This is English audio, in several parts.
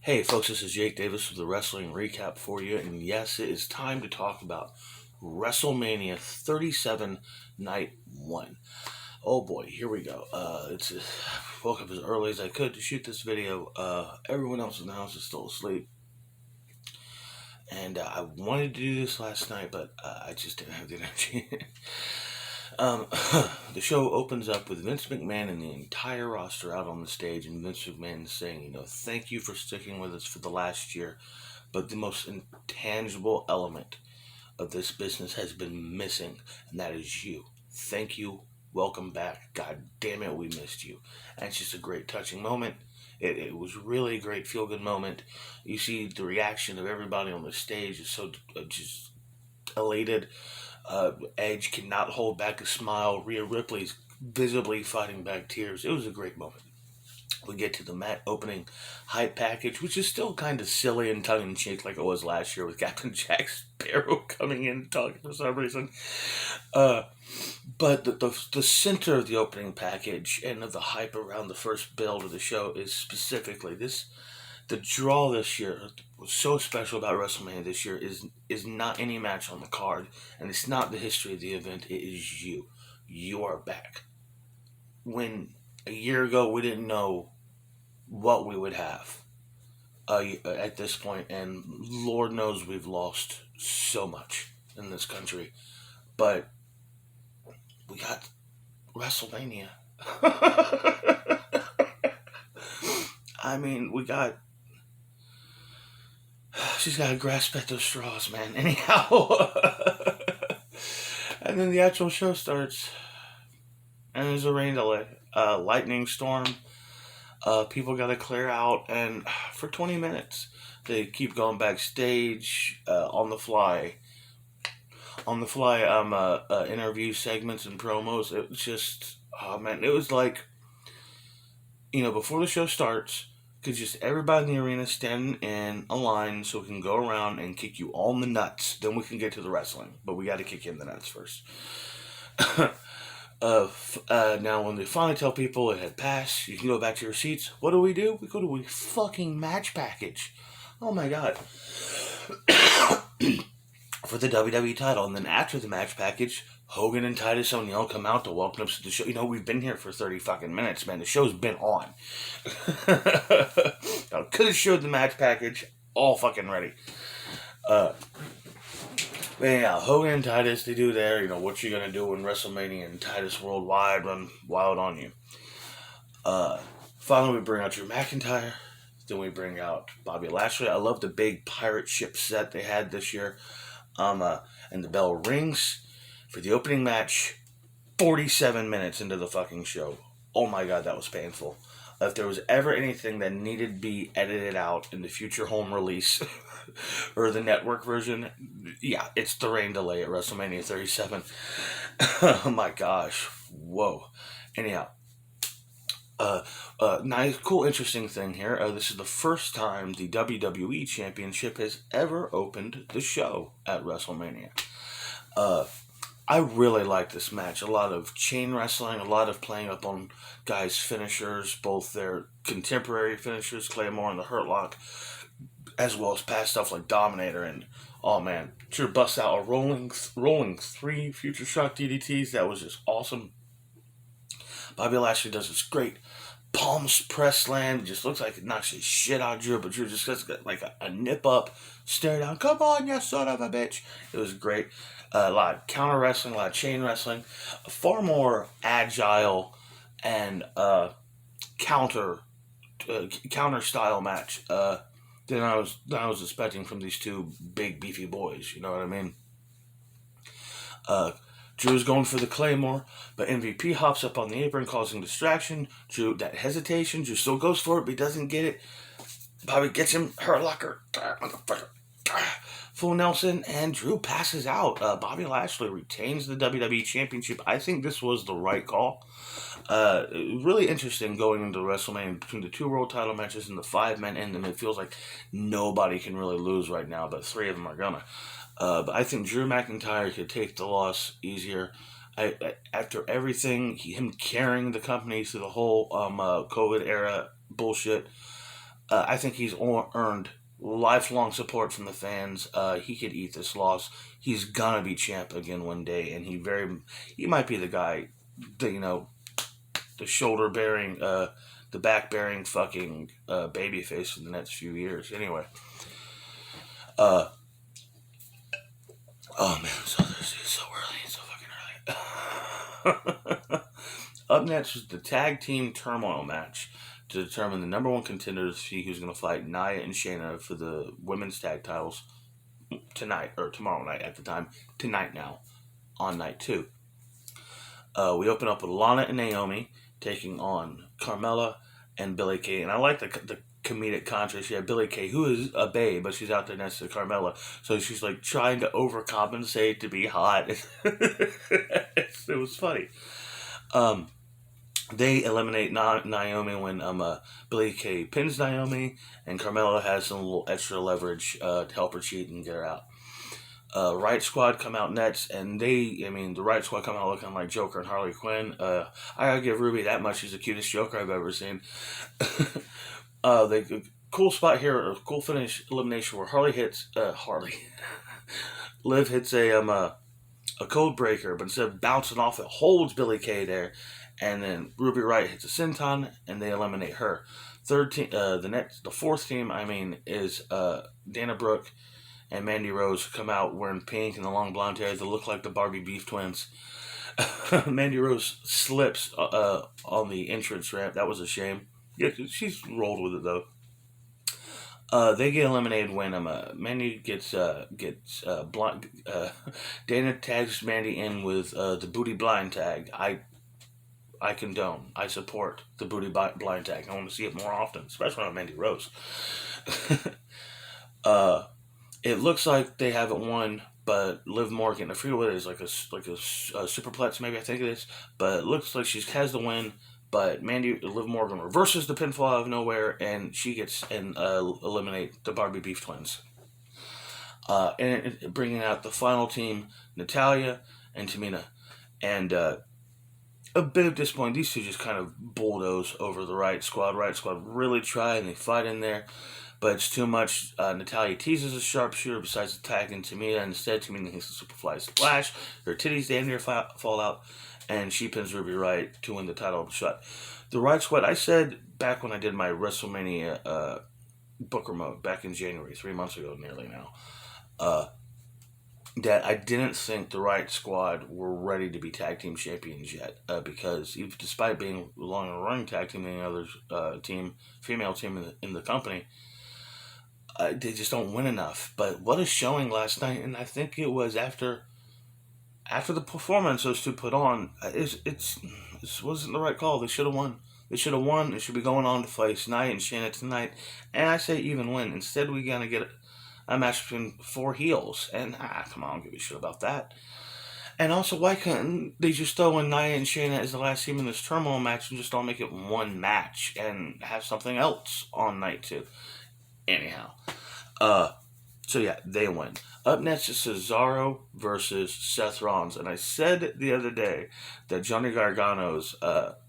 Hey folks, this is Jake Davis with the Wrestling Recap for you, and yes, it is time to talk about WrestleMania 37 Night 1. Oh boy, here we go. Woke up as early as I could to shoot this video. Everyone else in the house is still asleep, and I wanted to do this last night, but I just didn't have the energy. Um, the show opens up with Vince McMahon and the entire roster out on the stage, and Vince McMahon saying, thank you for sticking with us for the last year, but the most intangible element of this business has been missing, and that is you. Thank you. Welcome back. God damn it, we missed you. And it's just a great touching moment. It was really a great feel-good moment. You see the reaction of everybody on the stage is so just elated. Edge cannot hold back a smile. Rhea Ripley's visibly fighting back tears. It was a great moment. We get to the mat opening hype package, which is still kind of silly and tongue-in-cheek like it was last year with Captain Jack Sparrow coming in talking for some reason. But the center of the opening package and of the hype around the first build of the show is specifically this. The draw this year, what's so special about WrestleMania this year is not any match on the card, and it's not the history of the event, it is you. You are back. When a year ago we didn't know what we would have at this point, and Lord knows we've lost so much in this country, but we got WrestleMania. I mean, she's got to grasp at those straws, man. Anyhow. And then the actual show starts. And there's a rain delay. Lightning storm. People got to clear out. And for 20 minutes, they keep going backstage on the fly. Interview segments and promos. It was just, oh man, it was like, before the show starts, because just everybody in the arena standing in a line so we can go around and kick you all in the nuts. Then we can get to the wrestling. But we got to kick you in the nuts first. Now, when they finally tell people it had passed, you can go back to your seats. What do? We go to a fucking match package. Oh my god. For the WWE title. And then after the match package, Hogan and Titus O'Neil come out to welcome us to the show. We've been here for 30 fucking minutes, man. The show's been on. Could have showed the match package. All fucking ready. But yeah, Hogan and Titus, they do there. What you gonna do when WrestleMania and Titus Worldwide run wild on you. Finally, we bring out Drew McIntyre. Then we bring out Bobby Lashley. I love the big pirate ship set they had this year. And the bell rings for the opening match 47 minutes into the fucking show. Oh my god, that was painful. If there was ever anything that needed to be edited out in the future home release or the network version, yeah, it's the rain delay at WrestleMania 37. Oh my gosh. Whoa. Anyhow. Nice, cool, interesting thing here. This is the first time the WWE Championship has ever opened the show at WrestleMania. I really like this match. A lot of chain wrestling, a lot of playing up on guys' finishers, both their contemporary finishers, Claymore and the Hurt Lock, as well as past stuff like Dominator. And oh man, Drew busts out a rolling 3 Future Shock DDTs. That was just awesome. Bobby Lashley does this great palms press slam. It just looks like it knocks the shit out of Drew, but Drew just gets like a nip up, stare down. Come on, you son of a bitch. It was great. A lot of counter wrestling, a lot of chain wrestling. A far more agile and counter style match than I was expecting from these two big beefy boys. You know what I mean? Drew's going for the Claymore, but MVP hops up on the apron, causing distraction. Drew, that hesitation, Drew still goes for it, but he doesn't get it. Bobby gets him, Hurt Locker, full Nelson, and Drew passes out. Bobby Lashley retains the WWE Championship. I think this was the right call. Really interesting going into WrestleMania between the 2 world title matches and the 5-men in them. It feels like nobody can really lose right now, but 3 of them are gonna. But I think Drew McIntyre could take the loss easier. After everything, him carrying the company through the whole COVID era bullshit, I think he's earned lifelong support from the fans. He could eat this loss. He's gonna be champ again one day, and he might be the guy, the shoulder bearing, the back bearing fucking baby face for the next few years. Anyway, uh, oh man, it's so early, it's so fucking early. Up next is the tag team turmoil match to determine the number one contender to see who's going to fight Nia and Shayna for the women's tag titles tonight, or tomorrow night at the time. Tonight now, on night 2. We open up with Lana and Naomi taking on Carmella and Billie Kay. And I like the comedic contrast. You have Billie Kay, who is a babe, but she's out there next to Carmella. So she's like trying to overcompensate to be hot. It was funny. They eliminate Naomi when Billie Kay pins Naomi, and Carmella has some little extra leverage to help her cheat and get her out. Right Squad come out next, and the Right Squad come out looking like Joker and Harley Quinn. I gotta give Ruby that much. She's the cutest Joker I've ever seen. The cool spot here, or cool finish elimination where Liv hits a code breaker, but instead of bouncing off, it holds Billie Kay there, and then Ruby Riott hits a senton, and they eliminate her. The fourth team, is Dana Brooke and Mandy Rose come out wearing pink and the long blonde hair. They look like the Barbie Beef Twins. Mandy Rose slips on the entrance ramp. That was a shame. Yeah, she's rolled with it though. They get eliminated when Mandy gets blind. Dana tags Mandy in with the booty blind tag. I condone. I support the booty blind tag. I want to see it more often, especially on Mandy Rose. It looks like they haven't won, but Liv Morgan, I forget what it is, like a superplex maybe, I think it is, but it looks like she has the win. But Liv Morgan reverses the pinfall out of nowhere, and she gets and eliminate the Barbie Beef Twins. And bringing out the final team, Natalya and Tamina. And a bit of disappointment. These two just kind of bulldoze over the Right Squad. Right Squad really try, and they fight in there, but it's too much. Natalya teases a sharpshooter besides attacking Tamina. Instead, Tamina hits the Superfly Splash. Her titties damn near fall out, and she pins Ruby Riott to win the title shot. The Right Squad, I said back when I did my WrestleMania Booker mode back in January, 3 months ago nearly now, that I didn't think the Right Squad were ready to be tag team champions yet, because despite being a longer running tag team than any other female team in the company, they just don't win enough. But what a showing last night, and I think it was after the performance those two put on, this wasn't the right call. They should have won. They should be going on to face Nia and Shayna tonight. And I say even win. Instead, we're going to get a match between 4 heels. And, come on, I don't give a shit about that. And also, why couldn't they just throw in Nia and Shayna as the last team in this turmoil match and just don't make it one match and have something else on night 2? Anyhow. So yeah, they win. Up next is Cesaro versus Seth Rollins. And I said the other day that Johnny Gargano's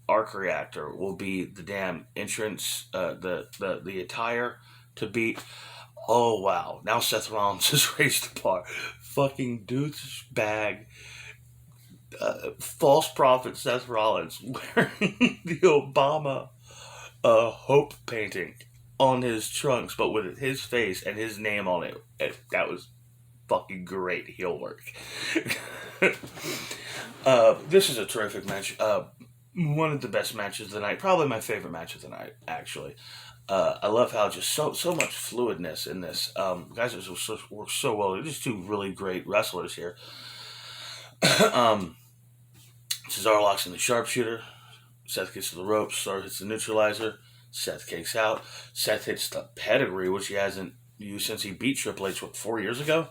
arc reactor will be the damn entrance, the attire to beat. Oh wow. Now Seth Rollins has raised the bar. Fucking douchebag. False prophet Seth Rollins wearing the Obama hope painting on his trunks, but with his face and his name on it. That was fucking great heel work. This is a terrific match. One of the best matches of the night. Probably my favorite match of the night, actually. I love how just so much fluidness in this. Guys work so well. They're just two really great wrestlers here. Cesaro locks in the sharpshooter. Seth gets to the ropes. Cesaro hits the neutralizer. Seth kicks out. Seth hits the pedigree, which he hasn't used since he beat Triple H, 4 years ago?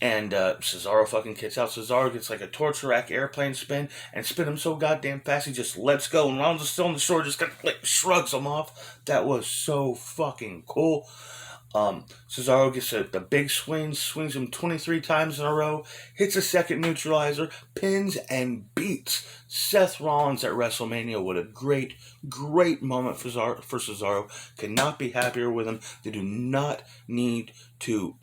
And Cesaro fucking kicks out. Cesaro gets like a torture rack airplane spin and spin him so goddamn fast he just lets go. And Rollins is still on the shore, just kind of like shrugs him off. That was so fucking cool. Cesaro gets a big swing, swings him 23 times in a row, hits a second neutralizer, pins and beats Seth Rollins at WrestleMania. What a great, great moment for Cesaro. Could not be happier with him. They do not need to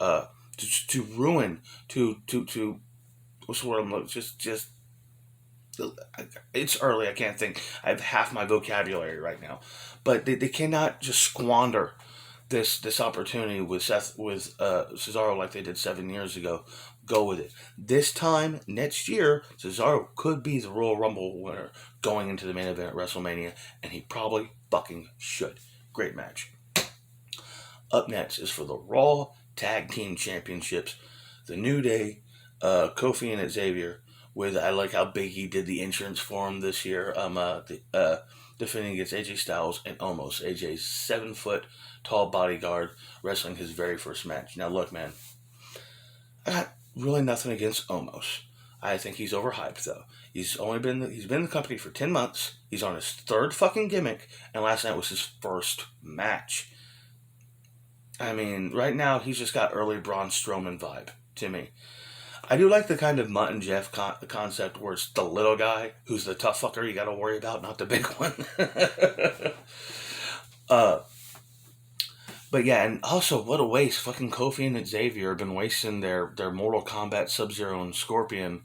ruin, to what's the word I'm looking, just it's early. I can't think. I have half my vocabulary right now, but they cannot just squander this opportunity with Cesaro like they did 7 years ago. Go with it. This time next year, Cesaro could be the Royal Rumble winner going into the main event at WrestleMania, and he probably fucking should. Great match. Up next is for the Raw Tag Team Championships. The New Day, Kofi and Xavier. With I like how Big E did the insurance for him this year. Defending against AJ Styles and Omos. AJ's 7-foot tall bodyguard wrestling his very first match. Now look, man, I got really nothing against Omos. I think he's overhyped though. He's been in the company for 10 months. He's on his third fucking gimmick, and last night was his first match. I mean, right now he's just got early Braun Strowman vibe to me. I do like the kind of Mutt and Jeff concept where it's the little guy who's the tough fucker you got to worry about, not the big one. But yeah, and also what a waste. Fucking Kofi and Xavier have been wasting their Mortal Kombat Sub-Zero and Scorpion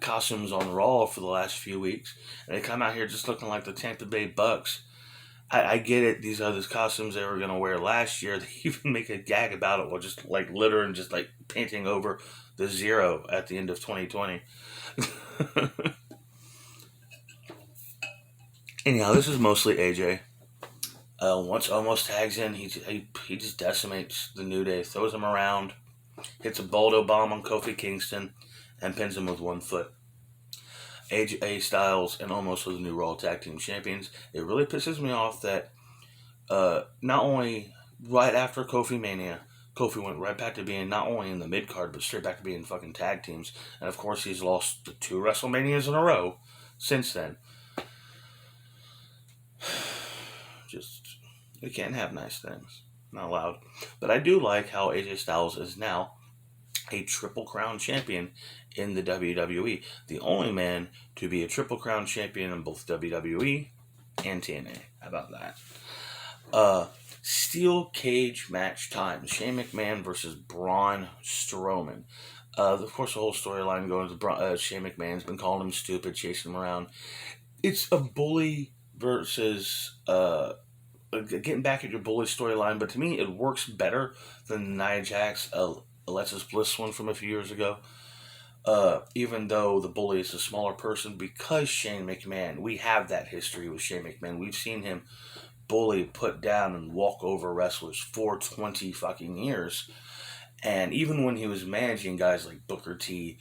costumes on Raw for the last few weeks. And they come out here just looking like the Tampa Bay Bucks. I get it. These are the costumes they were going to wear last year. They even make a gag about it while just like littering, just like painting over the 0 at the end of 2020. Anyhow, this is mostly AJ. Once Omos tags in, he just decimates the New Day, throws him around, hits a Boldo bomb on Kofi Kingston, and pins him with 1 foot. AJ Styles and Omos are the new Raw Tag Team Champions. It really pisses me off that not only right after Kofi Mania, Kofi went right back to being not only in the mid-card, but straight back to being fucking tag teams. And of course, he's lost the 2 WrestleManias in a row since then. Just, we can't have nice things. Not allowed. But I do like how AJ Styles is now a Triple Crown champion in the WWE. The only man to be a Triple Crown champion in both WWE and TNA. How about that? Steel cage match time. Shane McMahon versus Braun Strowman. Of course, the whole storyline going to Shane McMahon's been calling him stupid, chasing him around. It's a bully versus getting back at your bully storyline, but to me, it works better than Nia Jax, Alexis Bliss one from a few years ago. Even though the bully is a smaller person, because Shane McMahon, we have that history with Shane McMahon. We've seen him bully, put down, and walk over wrestlers for 20 fucking years. And even when he was managing guys like Booker T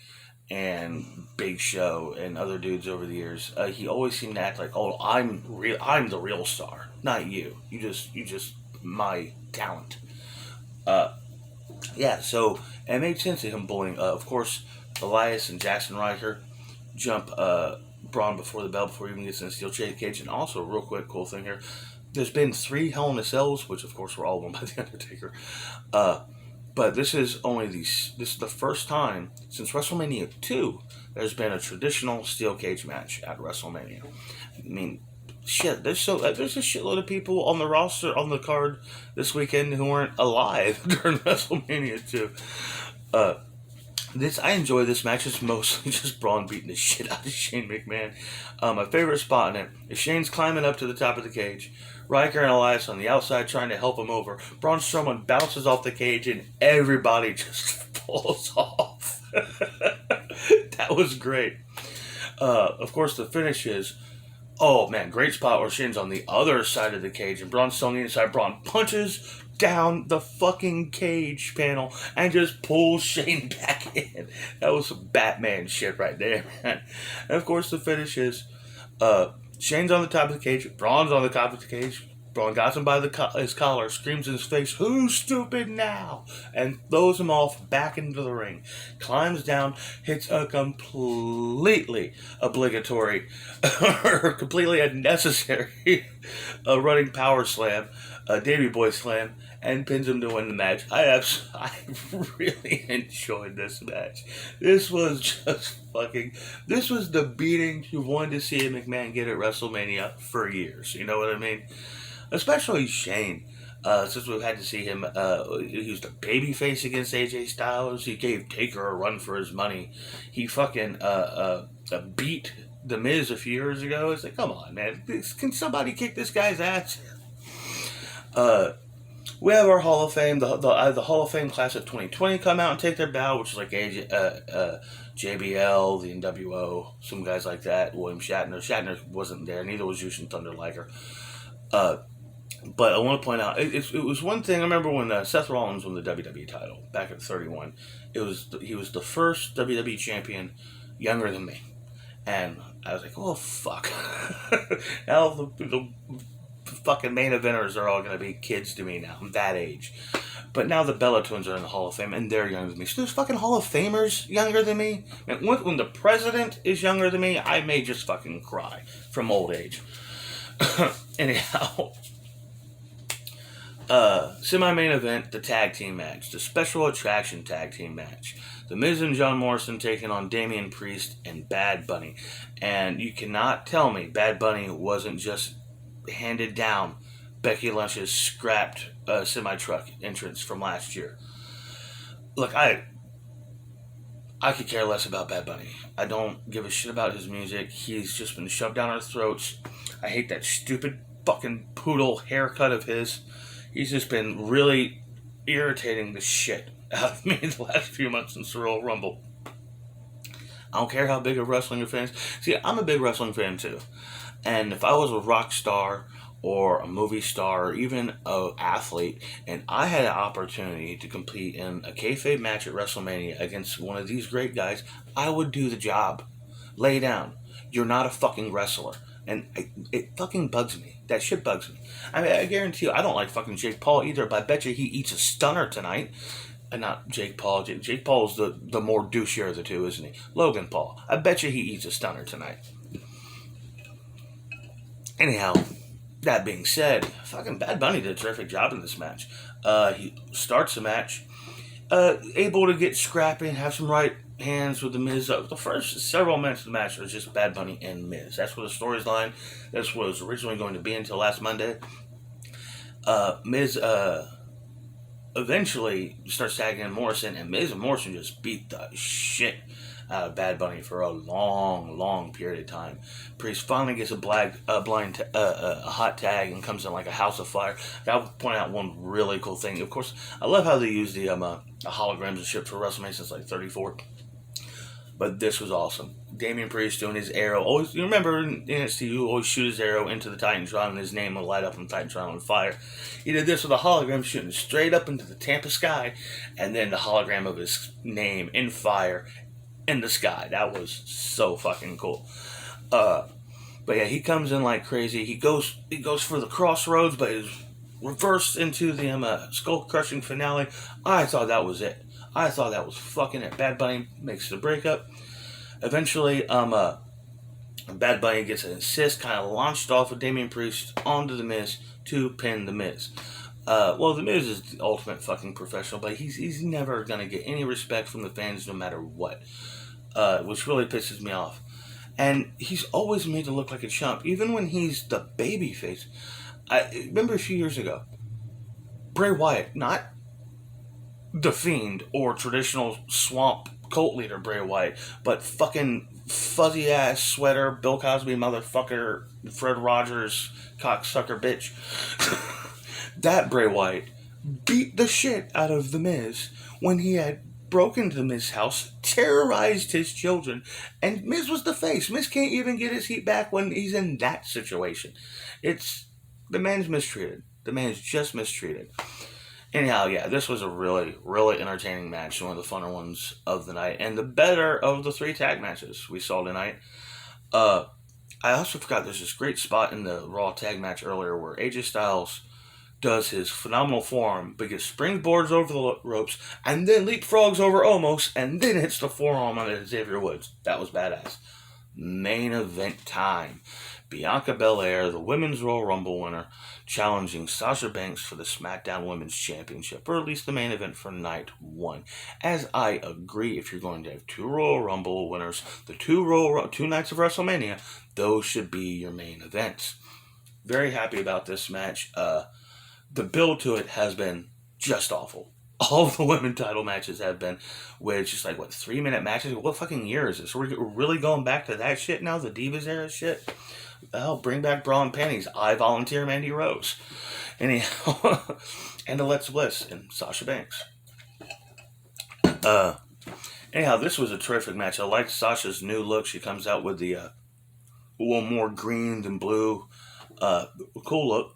and Big Show and other dudes over the years, he always seemed to act like, "Oh, I'm the real star, not you. You just my talent." Yeah, so it made sense to him bullying. Of course, Elias and Jackson Riker jump Braun before the bell before he even gets in the steel cage. And also, real quick, cool thing here. There's been 3 Hell in a Cells, which of course were all won by The Undertaker. But this is the first time since WrestleMania 2 there's been a traditional steel cage match at WrestleMania. I mean, shit, there's a shitload of people on the roster, on the card this weekend who weren't alive during WrestleMania 2. I enjoy this match. It's mostly just Braun beating the shit out of Shane McMahon. My favorite spot in it is Shane's climbing up to the top of the cage. Riker and Elias on the outside trying to help him over. Braun Strowman bounces off the cage and everybody just falls off. That was great. Of course, the finish is, oh man, great spot where Shane's on the other side of the cage and Braun's still on the inside. Braun punches down the fucking cage panel and just pulls Shane back in. That was some Batman shit right there, man. And of course, the finish is, Shane's on the top of the cage, Braun's on the top of the cage, Braun got him by his collar, screams in his face, "Who's stupid now?" and throws him off back into the ring. Climbs down, hits a completely obligatory, or completely unnecessary running power slam, a Davey Boy slam, and pins him to win the match. I really enjoyed this match. This was just this was the beating you wanted to see a McMahon get at WrestleMania for years. You know what I mean? Especially Shane. Since we've had to see him, he was the babyface against AJ Styles. He gave Taker a run for his money. He fucking beat The Miz a few years ago. It's like, come on, man. Can somebody kick this guy's ass? We have our Hall of Fame, the Hall of Fame class of 2020 come out and take their bow, which is like JBL, the NWO, some guys like that, William Shatner. Shatner wasn't there, neither was Jushin Thunder Liger. But I want to point out, it was one thing. I remember when Seth Rollins won the WWE title back at 31. He was the first WWE champion younger than me, and I was like, oh fuck. Now the fucking main eventers are all going to be kids to me now. I'm that age. But now the Bella Twins are in the Hall of Fame, and they're younger than me. So there's fucking Hall of Famers younger than me. And when the president is younger than me, I may just fucking cry from old age. Anyhow, semi-main event, the tag team match, the special attraction tag team match. The Miz and John Morrison taking on Damien Priest and Bad Bunny. And you cannot tell me Bad Bunny wasn't just handed down Becky Lynch's scrapped semi-truck entrance from last year. Look, I could care less about Bad Bunny. I don't give a shit about his music. He's just been shoved down our throats. I hate that stupid fucking poodle haircut of his. He's just been really irritating the shit out of me the last few months since the Royal Rumble. I don't care how big of wrestling fan. See, I'm a big wrestling fan too. And if I was a rock star or a movie star or even an athlete and I had an opportunity to compete in a kayfabe match at WrestleMania against one of these great guys, I would do the job. Lay down. You're not a fucking wrestler. And it fucking bugs me. That shit bugs me. I mean, I guarantee you, I don't like fucking Jake Paul either, but I bet you he eats a stunner tonight. Not Jake Paul. Jake Paul's the more douchier of the two, isn't he? Logan Paul. I bet you he eats a stunner tonight. Anyhow, that being said, fucking Bad Bunny did a terrific job in this match. He starts the match, able to get scrappy and have some right hands with the Miz. The first several minutes of the match was just Bad Bunny and Miz. That's what the storyline. That's what it was originally going to be until last Monday. Miz eventually starts tagging in Morrison, and Miz and Morrison just beat the shit out of Bad Bunny for a long period of time. Priest finally gets a hot tag and comes in like a house of fire. I'll point out one really cool thing. Of course, I love how they use the holograms and shit for WrestleMania since like 34. But this was awesome. Damien Priest doing his arrow. Always, you remember in NXT, you always shoot his arrow into the Titantron and his name will light up on Titantron on fire. He did this with a hologram shooting straight up into the Tampa sky, and then the hologram of his name in fire in the sky. That was so fucking cool. But yeah, he comes in like crazy. He goes for the crossroads, but is reversed into the skull crushing finale. I thought that was it. I thought that was fucking it. Bad Bunny makes the breakup. Eventually, Bad Bunny gets an assist, kind of launched off of Damien Priest onto The Miz to pin The Miz. The Miz is the ultimate fucking professional, but he's never going to get any respect from the fans no matter what, which really pisses me off. And he's always made to look like a chump, even when he's the babyface. I remember a few years ago, Bray Wyatt, not the Fiend or traditional swamp cult leader Bray Wyatt, but fucking fuzzy ass sweater, Bill Cosby motherfucker, Fred Rogers cocksucker bitch. That Bray Wyatt beat the shit out of The Miz when he had broken into The Miz's house, terrorized his children, and Miz was the face. Miz can't even get his heat back when he's in that situation. The man's mistreated. The man's just mistreated. Anyhow, yeah, this was a really entertaining match, one of the funner ones of the night, and the better of the 3 tag matches we saw tonight. I also forgot there's this great spot in the Raw tag match earlier where AJ Styles does his phenomenal forearm, but gets springboards over the ropes, and then leapfrogs over Omos, and then hits the forearm on Xavier Woods. That was badass. Main event time. Bianca Belair, the Women's Royal Rumble winner, challenging Sasha Banks for the SmackDown Women's Championship, or at least the main event for night 1. As I agree, if you're going to have 2 Royal Rumble winners, the 2 nights of WrestleMania, those should be your main events. Very happy about this match. The build to it has been just awful. All of the women title matches have been, which is like, 3-minute matches? What fucking year is this? We're really going back to that shit now? The Divas era shit? Hell, bring back Braun panties. I volunteer Mandy Rose. Anyhow, and Alexa Bliss and Sasha Banks. Anyhow, this was a terrific match. I liked Sasha's new look. She comes out with the a little more green than blue. Cool look.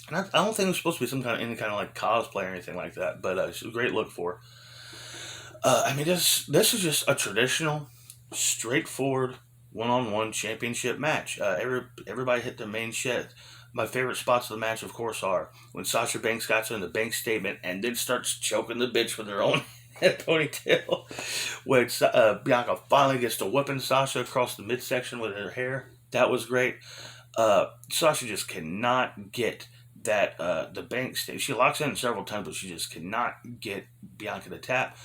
And I don't think it was supposed to be any kind of like cosplay or anything like that, but it's a great look for her. I mean, this is just a traditional, straightforward, one-on-one championship match. Everybody hit the main shit. My favorite spots of the match, of course, are when Sasha Banks got to in the bank statement and then starts choking the bitch with her own head ponytail. When Bianca finally gets to whipping Sasha across the midsection with her hair. That was great. Sasha just cannot get that the bank state. She locks in several times, but she just cannot get Bianca to tap.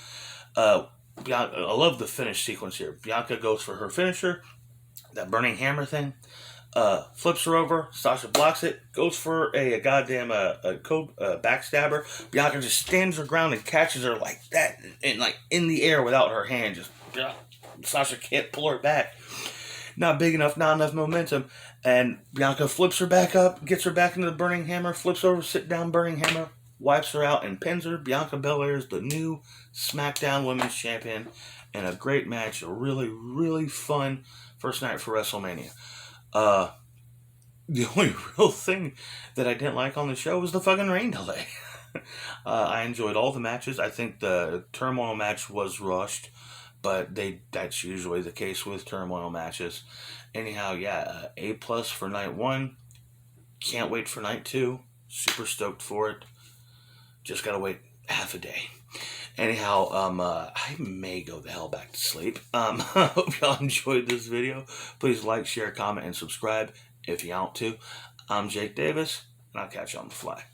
Bianca, I love the finish sequence here. Bianca goes for her finisher, that burning hammer thing. Flips her over. Sasha blocks it. Goes for a goddamn backstabber. Bianca just stands her ground and catches her like that, and like in the air without her hand. Just Sasha can't pull her back. Not big enough, not enough momentum. And Bianca flips her back up, gets her back into the burning hammer, flips over, sit down burning hammer, wipes her out, and pins her. Bianca Belair is the new SmackDown Women's Champion. And a great match, a really, really fun first night for WrestleMania. The only real thing that I didn't like on the show was the fucking rain delay. I enjoyed all the matches. I think the Turmoil match was rushed, but that's usually the case with Turmoil matches. Anyhow, yeah, A+ for night 1. Can't wait for night 2. Super stoked for it. Just gotta wait half a day. Anyhow, I may go the hell back to sleep. Hope y'all enjoyed this video. Please like, share, comment, and subscribe if you want to. I'm Jake Davis, and I'll catch you on the fly.